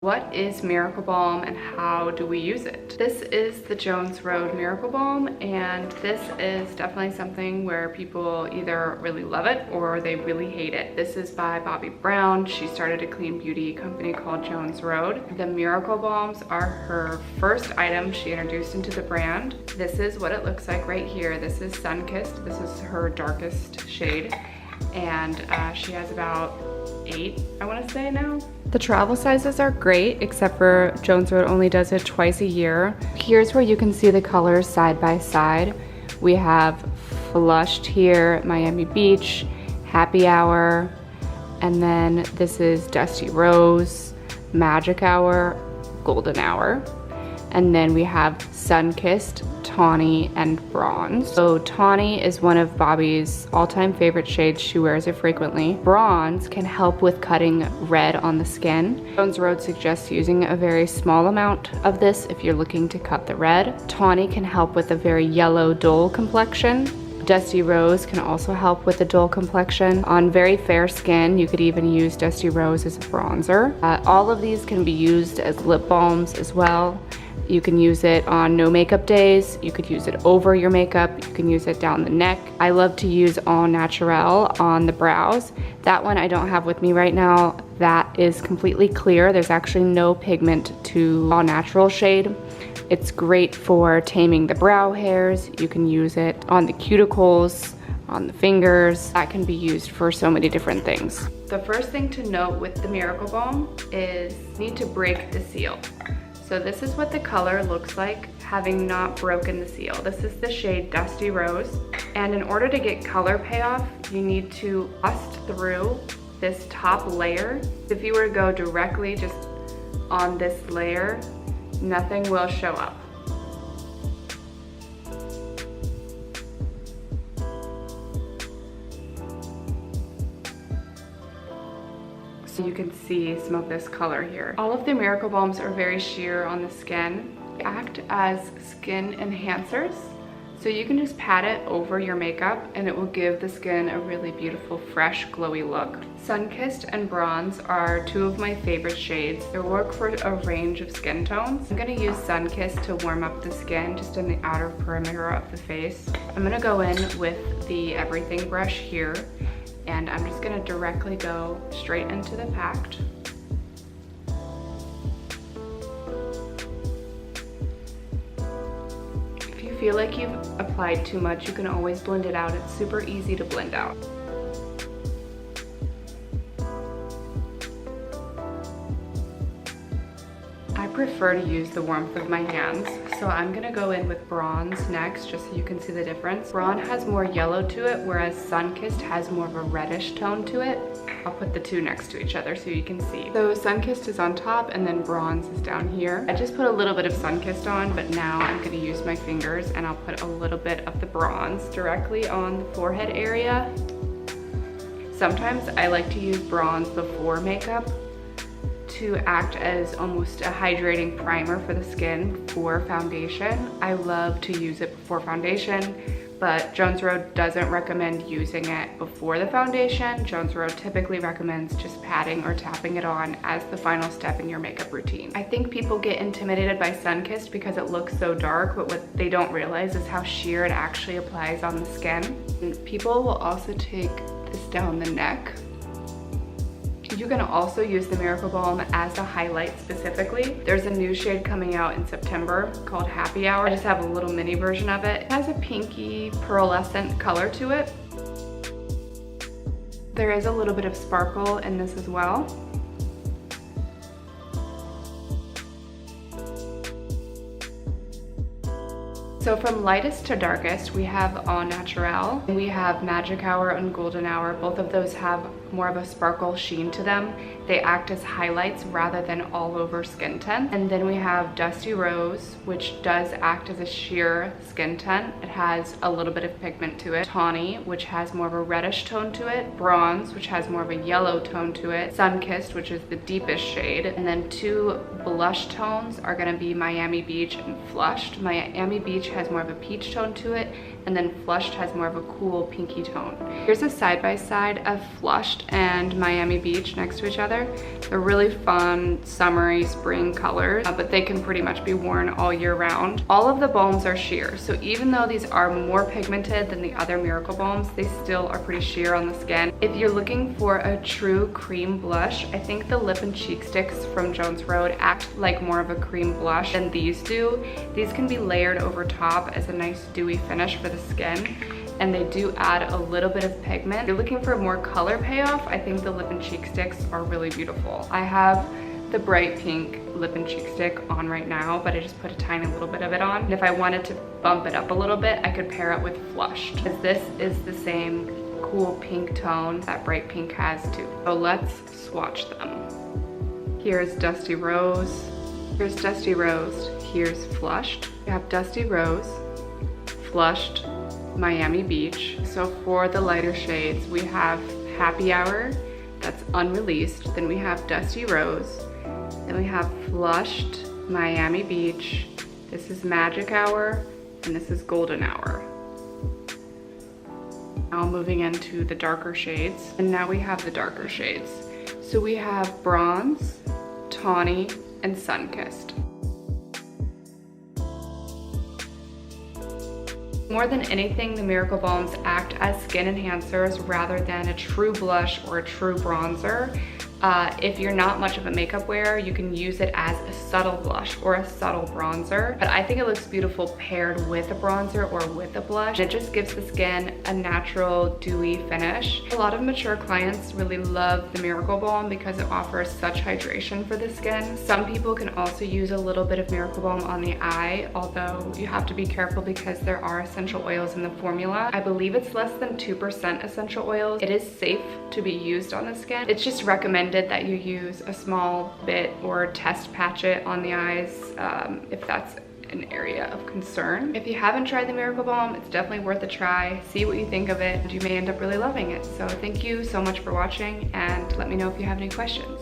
What is Miracle Balm and how do we use it? This is the Jones Road Miracle Balm, and this is definitely something where people either really love it or they really hate it. This is by Bobbi Brown. She started a clean beauty company called Jones Road. The Miracle Balms are her first item she introduced into the brand. This is what it looks like right here. This is Sun-Kissed. This is her darkest shade, and she has about 8, I want to say now. The travel sizes are great, except for Jones Road only does it twice a year. Here's where you can see the colors side by side. We have Flushed here, Miami Beach, Happy Hour, and then this is Dusty Rose, Magic Hour, Golden Hour. And then we have Sun-Kissed, Tawny, and Bronze. So Tawny is one of Bobbi's all-time favorite shades. She wears it frequently. Bronze can help with cutting red on the skin. Jones Road suggests using a very small amount of this if you're looking to cut the red. Tawny can help with a very yellow, dull complexion. Dusty Rose can also help with the dull complexion. On very fair skin, you could even use Dusty Rose as a bronzer. All of these can be used as lip balms as well. You can use it on no makeup days. You could use it over your makeup. You can use it down the neck. I love to use Au Naturel on the brows. That one I don't have with me right now. That is completely clear. There's actually no pigment to Au Naturel shade. It's great for taming the brow hairs. You can use it on the cuticles, on the fingers. That can be used for so many different things. The first thing to note with the Miracle Balm is you need to break the seal. So this is what the color looks like having not broken the seal. This is the shade Dusty Rose. And in order to get color payoff, you need to bust through this top layer. If you were to go directly just on this layer, nothing will show up. So you can see some of this color here. All of the Miracle Balms are very sheer on the skin. They act as skin enhancers. So you can just pat it over your makeup and it will give the skin a really beautiful, fresh, glowy look. Sun-Kissed and Bronze are 2 of my favorite shades. They work for a range of skin tones. I'm gonna use Sun-Kissed to warm up the skin just in the outer perimeter of the face. I'm gonna go in with the Everything brush here, and I'm just gonna directly go straight into the packed. If you feel like you've applied too much, you can always blend it out. It's super easy to blend out. I prefer to use the warmth of my hands, so I'm gonna go in with Bronze next, just so you can see the difference. Bronze has more yellow to it, whereas Sun-Kissed has more of a reddish tone to it. I'll put the 2 next to each other so you can see. So Sun-Kissed is on top and then Bronze is down here. I just put a little bit of Sun-Kissed on, but now I'm gonna use my fingers and I'll put a little bit of the Bronze directly on the forehead area. Sometimes I like to use Bronze before makeup to act as almost a hydrating primer for the skin for foundation. I love to use it before foundation, but Jones Road doesn't recommend using it before the foundation. Jones Road typically recommends just patting or tapping it on as the final step in your makeup routine. I think people get intimidated by Sun-Kissed because it looks so dark, but what they don't realize is how sheer it actually applies on the skin. And people will also take this down the neck. You can also use the Miracle Balm as a highlight specifically. There's a new shade coming out in September called Happy Hour. I just have a little mini version of it. It has a pinky pearlescent color to it. There is a little bit of sparkle in this as well. So from lightest to darkest, we have Au Naturel, and we have Magic Hour and Golden Hour. Both of those have more of a sparkle sheen to them. They act as highlights rather than all over skin tint. And then we have Dusty Rose, which does act as a sheer skin tint. It has a little bit of pigment to it. Tawny, which has more of a reddish tone to it. Bronze, which has more of a yellow tone to it. Sun-Kissed, which is the deepest shade. And then 2 blush tones are gonna be Miami Beach and Flushed. Miami Beach has more of a peach tone to it, and then Flushed has more of a cool pinky tone. Here's a side-by-side of Flushed Flushed and Miami Beach next to each other. They're really fun, summery, spring colors, but they can pretty much be worn all year round. All of the balms are sheer, so even though these are more pigmented than the other Miracle Balms, they still are pretty sheer on the skin. If you're looking for a true cream blush, I think the lip and cheek sticks from Jones Road act like more of a cream blush than these do. These can be layered over top as a nice dewy finish for the skin, and they do add a little bit of pigment. If you're looking for more color payoff, I think the lip and cheek sticks are really beautiful. I have the bright pink lip and cheek stick on right now, but I just put a tiny little bit of it on. And if I wanted to bump it up a little bit, I could pair it with Flushed, because this is the same cool pink tone that bright pink has too. So let's swatch them. Here's Dusty Rose. Here's Dusty Rose. Here's Flushed. We have Dusty Rose, Flushed, Miami Beach. So for the lighter shades, we have Happy Hour, that's unreleased. Then we have Dusty Rose. Then we have Flushed, Miami Beach. This is Magic Hour, and this is Golden Hour. Now moving into the darker shades. And now we have the darker shades. So we have Bronze, Tawny, and Sunkissed. More than anything, the Miracle Balms act as skin enhancers rather than a true blush or a true bronzer. If you're not much of a makeup wearer, you can use it as a subtle blush or a subtle bronzer. But I think it looks beautiful paired with a bronzer or with a blush. It just gives the skin a natural dewy finish. A lot of mature clients really love the Miracle Balm because it offers such hydration for the skin. Some people can also use a little bit of Miracle Balm on the eye, although you have to be careful because there are essential oils in the formula. I believe it's less than 2% essential oils. It is safe to be used on the skin. It's just recommended that you use a small bit or test patch it on the eyes if that's an area of concern. If you haven't tried the Miracle Balm, it's definitely worth a try. See what you think of it, and you may end up really loving it. So thank you so much for watching, and let me know if you have any questions.